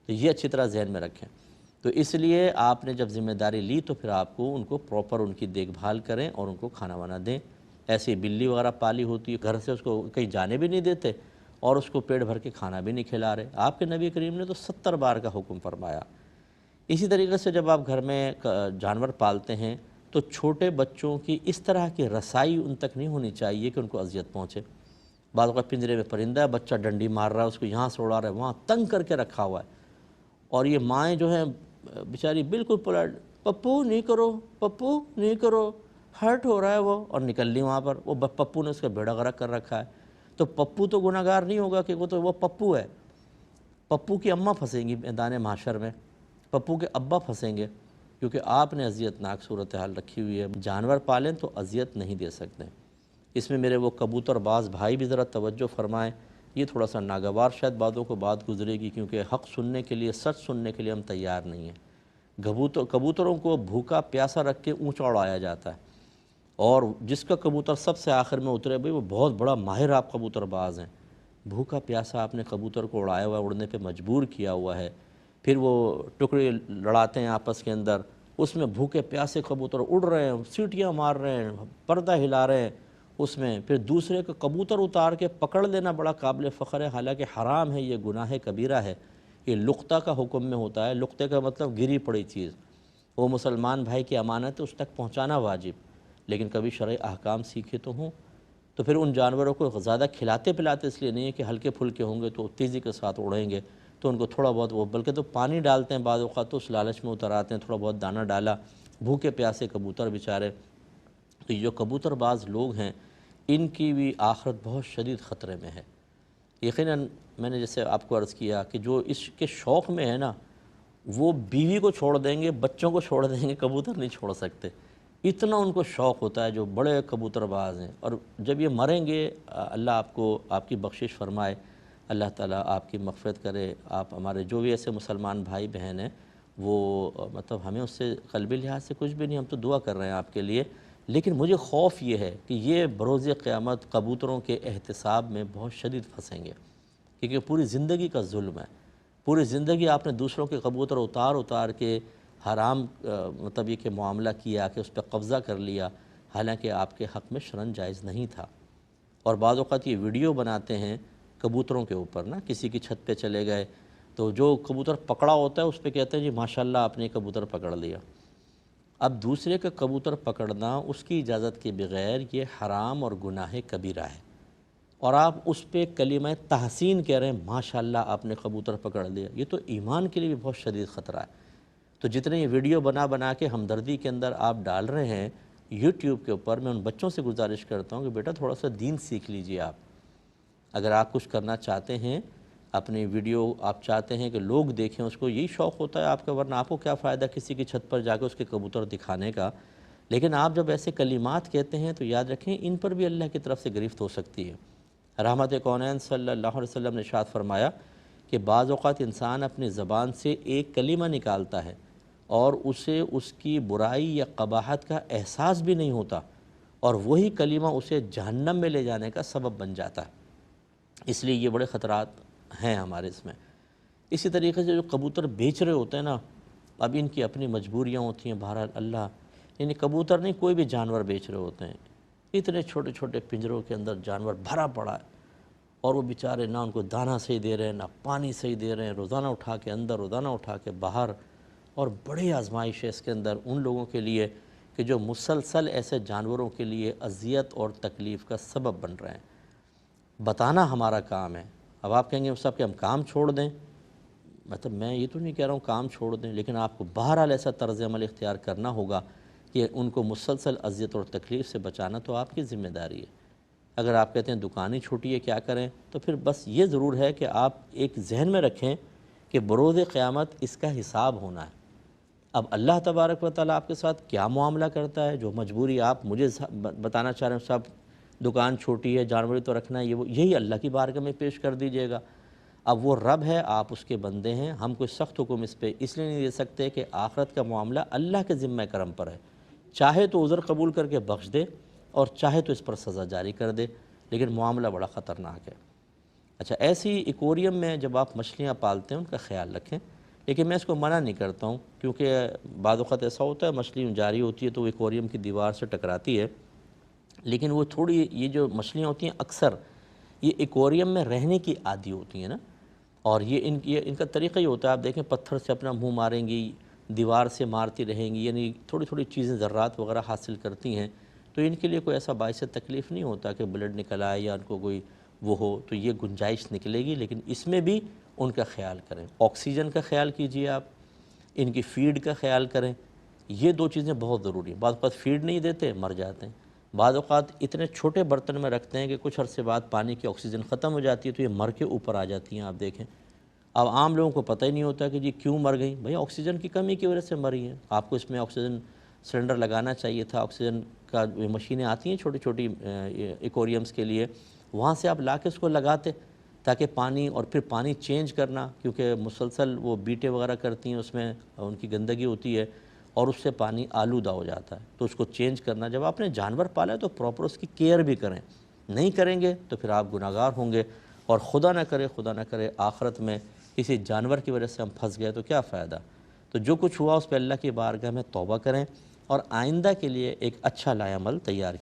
تو یہ اچھی طرح ذہن میں رکھیں۔ تو اس لیے آپ نے جب ذمہ داری لی تو پھر آپ کو ان کو پراپر ان کی دیکھ بھال کریں اور ان کو کھانا وانا دیں۔ ایسی بلی وغیرہ پالی ہوتی ہے، گھر سے اس کو کہیں جانے بھی نہیں دیتے اور اس کو پیٹ بھر کے کھانا بھی نہیں کھلا رہے۔ آپ کے نبی کریم نے تو 70 بار کا حکم فرمایا۔ اسی طریقے سے جب آپ گھر میں جانور پالتے ہیں تو چھوٹے بچوں کی اس طرح کی رسائی ان تک نہیں ہونی چاہیے کہ ان کو اذیت پہنچے۔ بعض اوقات پنجرے میں پرندہ ہے، بچہ ڈنڈی مار رہا ہے، اس کو یہاں سے اڑا رہا ہے، وہاں تنگ کر کے رکھا ہوا ہے، اور یہ مائیں جو ہیں بیچاری بالکل پولائٹ، پپو نہیں کرو، پپو نہیں کرو، ہرٹ ہو رہا ہے وہ، اور نکل لی وہاں پر، وہ پپو نے اس کا بیڑا غرق کر رکھا ہے۔ تو پپو تو گناہ گار نہیں ہوگا کہ وہ پپو ہے، پپو کی اماں پھنسیں گی میدان محشر میں، پپو کے ابا پھنسیں گے، کیونکہ آپ نے اذیت ناک صورتحال رکھی ہوئی ہے۔ جانور پالیں تو اذیت نہیں دے سکتے۔ اس میں میرے وہ کبوتر باز بھائی بھی ذرا توجہ فرمائیں، یہ تھوڑا سا ناگوار شاید بعضوں کو بات گزرے گی، کیونکہ حق سننے کے لیے، سچ سننے کے لیے ہم تیار نہیں ہیں۔ کبوتروں کو بھوکا پیاسا رکھ کے اونچا اڑایا جاتا ہے، اور جس کا کبوتر سب سے آخر میں اترے بھئی وہ بہت بڑا ماہر آپ کبوتر باز ہیں۔ بھوکا پیاسا آپ نے کبوتر کو اڑایا ہوا ہے، اڑنے پہ مجبور کیا ہوا ہے، پھر وہ ٹکڑے لڑاتے ہیں آپس کے اندر، اس میں بھوکے پیاسے کبوتر اڑ رہے ہیں، سیٹیاں مار رہے ہیں، پردہ ہلا رہے ہیں، اس میں پھر دوسرے کا کبوتر اتار کے پکڑ لینا بڑا قابل فخر ہے، حالانکہ حرام ہے، یہ گناہ کبیرہ ہے۔ یہ لقطہ کا حکم میں ہوتا ہے، لقطہ کا مطلب گری پڑی چیز، وہ مسلمان بھائی کی امانت ہے، اس تک پہنچانا واجب، لیکن کبھی شرعی احکام سیکھے تو ہوں۔ تو پھر ان جانوروں کو زیادہ کھلاتے پلاتے اس لیے نہیں ہے کہ ہلکے پھلکے ہوں گے تو تیزی کے ساتھ اڑیں گے، تو ان کو تھوڑا بہت وہ، بلکہ تو پانی ڈالتے ہیں بعض اوقات، تو اس لالچ میں اتر آتے ہیں، تھوڑا بہت دانہ ڈالا، بھوکے پیاسے کبوتر بیچارے۔ تو یہ جو کبوتر باز لوگ ہیں، ان کی بھی آخرت بہت شدید خطرے میں ہے۔ یقیناً میں نے جیسے آپ کو عرض کیا کہ جو اس کے شوق میں ہے نا، وہ بیوی کو چھوڑ دیں گے، بچوں کو چھوڑ دیں گے، کبوتر نہیں چھوڑ سکتے، اتنا ان کو شوق ہوتا ہے جو بڑے کبوتر باز ہیں۔ اور جب یہ مریں گے، اللہ آپ کو آپ کی بخشش فرمائے، اللہ تعالیٰ آپ کی مغفرت کرے، آپ ہمارے جو بھی ایسے مسلمان بھائی بہن ہیں وہ مطلب ہمیں اس سے قلبی لحاظ سے کچھ بھی نہیں، ہم تو دعا کر رہے ہیں آپ کے لیے، لیکن مجھے خوف یہ ہے کہ یہ بروز قیامت کبوتروں کے احتساب میں بہت شدید پھنسیں گے، کیونکہ پوری زندگی کا ظلم ہے، پوری زندگی آپ نے دوسروں کے کبوتر اتار کے حرام مطلب یہ کہ معاملہ کیا کہ اس پہ قبضہ کر لیا، حالانکہ آپ کے حق میں شرعاً جائز نہیں تھا۔ اور بعض اوقات یہ ویڈیو بناتے ہیں کبوتروں کے اوپر نا، کسی کی چھت پہ چلے گئے تو جو کبوتر پکڑا ہوتا ہے اس پہ کہتے ہیں جی ماشاءاللہ آپ نے کبوتر پکڑ لیا۔ اب دوسرے کا کبوتر پکڑنا اس کی اجازت کے بغیر یہ حرام اور گناہ کبیرہ ہے، اور آپ اس پہ کلمہ تحسین کہہ رہے ہیں ماشاءاللہ آپ نے کبوتر پکڑ لیا، یہ تو ایمان کے لیے بھی بہت شدید خطرہ ہے۔ تو جتنے یہ ویڈیو بنا کے ہمدردی کے اندر آپ ڈال رہے ہیں یوٹیوب کے اوپر، میں ان بچوں سے گزارش کرتا ہوں کہ بیٹا تھوڑا سا دین سیکھ لیجئے آپ، اگر آپ کچھ کرنا چاہتے ہیں، اپنی ویڈیو آپ چاہتے ہیں کہ لوگ دیکھیں، اس کو یہی شوق ہوتا ہے آپ کا، ورنہ آپ کو کیا فائدہ کسی کی چھت پر جا کے اس کے کبوتر دکھانے کا۔ لیکن آپ جب ایسے کلمات کہتے ہیں تو یاد رکھیں ان پر بھی اللہ کی طرف سے گرفت ہو سکتی ہے۔ رحمت کونین صلی اللہ علیہ وسلم نے ارشاد فرمایا کہ بعض اوقات انسان اپنی زبان سے ایک کلمہ نکالتا ہے اور اسے اس کی برائی یا قباحت کا احساس بھی نہیں ہوتا، اور وہی کلمہ اسے جہنم میں لے جانے کا سبب بن جاتا ہے۔ اس لیے یہ بڑے خطرات ہیں ہمارے اس میں۔ اسی طریقے سے جو کبوتر بیچ رہے ہوتے ہیں نا، اب ان کی اپنی مجبوریاں ہوتی ہیں، بہرحال اللہ، یعنی کبوتر نہیں کوئی بھی جانور بیچ رہے ہوتے ہیں، اتنے چھوٹے چھوٹے پنجروں کے اندر جانور بھرا پڑا ہے، اور وہ بیچارے نہ ان کو دانہ صحیح دے رہے ہیں، نہ پانی صحیح دے رہے ہیں، روزانہ اٹھا کے اندر، روزانہ اٹھا کے باہر، اور بڑی آزمائش ہے اس کے اندر ان لوگوں کے لیے کہ جو مسلسل ایسے جانوروں کے لیے اذیت اور تکلیف کا سبب بن رہے ہیں۔ بتانا ہمارا کام ہے۔ اب آپ کہیں گے صاحب کہ ہم کام چھوڑ دیں، مطلب میں یہ تو نہیں کہہ رہا ہوں کام چھوڑ دیں، لیکن آپ کو بہرحال ایسا طرز عمل اختیار کرنا ہوگا کہ ان کو مسلسل اذیت اور تکلیف سے بچانا تو آپ کی ذمہ داری ہے۔ اگر آپ کہتے ہیں دکان ہی چھوٹی ہے کیا کریں، تو پھر بس یہ ضرور ہے کہ آپ ایک ذہن میں رکھیں کہ بروز قیامت اس کا حساب ہونا ہے۔ اب اللہ تبارک و تعالیٰ آپ کے ساتھ کیا معاملہ کرتا ہے، جو مجبوری آپ مجھے بتانا چاہ رہے ہیں صاحب دکان چھوٹی ہے، جانوری تو رکھنا ہے، یہی اللہ کی بارگاہ میں پیش کر دیجئے گا۔ اب وہ رب ہے، آپ اس کے بندے ہیں، ہم کوئی سخت حکم اس پہ اس لیے نہیں دے سکتے کہ آخرت کا معاملہ اللہ کے ذمہ کرم پر ہے، چاہے تو عذر قبول کر کے بخش دے اور چاہے تو اس پر سزا جاری کر دے، لیکن معاملہ بڑا خطرناک ہے۔ اچھا، ایسی ایکوریم میں جب آپ مچھلیاں پالتے ہیں ان کا خیال رکھیں، لیکن میں اس کو منع نہیں کرتا ہوں، کیونکہ بعض اوقات ایسا ہوتا ہے مچھلی جاری ہوتی ہے تو وہ ایکوریم کی دیوار سے ٹکراتی ہے، لیکن وہ تھوڑی یہ جو مچھلیاں ہوتی ہیں اکثر یہ ایکوریم میں رہنے کی عادی ہوتی ہیں نا، اور یہ ان کا طریقہ یہ ہوتا ہے، آپ دیکھیں پتھر سے اپنا منہ ماریں گی، دیوار سے مارتی رہیں گی، یعنی تھوڑی تھوڑی چیزیں ذرات وغیرہ حاصل کرتی ہیں، تو ان کے لیے کوئی ایسا باعث تکلیف نہیں ہوتا کہ بلڈ نکل آئے یا ان کو کوئی وہ ہو، تو یہ گنجائش نکلے گی، لیکن اس میں بھی ان کا خیال کریں، آکسیجن کا خیال کیجئے آپ، ان کی فیڈ کا خیال کریں، یہ دو چیزیں بہت ضروری ہیں۔ بعض اوقات فیڈ نہیں دیتے مر جاتے ہیں، بعض اوقات اتنے چھوٹے برتن میں رکھتے ہیں کہ کچھ عرصے بعد پانی کی آکسیجن ختم ہو جاتی ہے تو یہ مر کے اوپر آ جاتی ہیں، آپ دیکھیں۔ اب عام لوگوں کو پتہ ہی نہیں ہوتا کہ جی کیوں مر گئیں، بھئی آکسیجن کی کمی کی وجہ سے مری ہیں، آپ کو اس میں آکسیجن سلنڈر لگانا چاہیے تھا، آکسیجن کا مشینیں آتی ہیں چھوٹی چھوٹی ایکوریمز کے لیے، وہاں سے آپ لا کے اس کو لگاتے تاکہ پانی، اور پھر پانی چینج کرنا، کیونکہ مسلسل وہ بیٹے وغیرہ کرتی ہیں، اس میں ان کی گندگی ہوتی ہے اور اس سے پانی آلودہ ہو جاتا ہے، تو اس کو چینج کرنا۔ جب آپ نے جانور پالا ہے تو پراپر اس کی کیئر بھی کریں، نہیں کریں گے تو پھر آپ گناہگار ہوں گے، اور خدا نہ کرے آخرت میں کسی جانور کی وجہ سے ہم پھنس گئے تو کیا فائدہ۔ تو جو کچھ ہوا اس پہ اللہ کی بارگاہ میں توبہ کریں، اور آئندہ کے لیے ایک اچھا لائحہ عمل تیار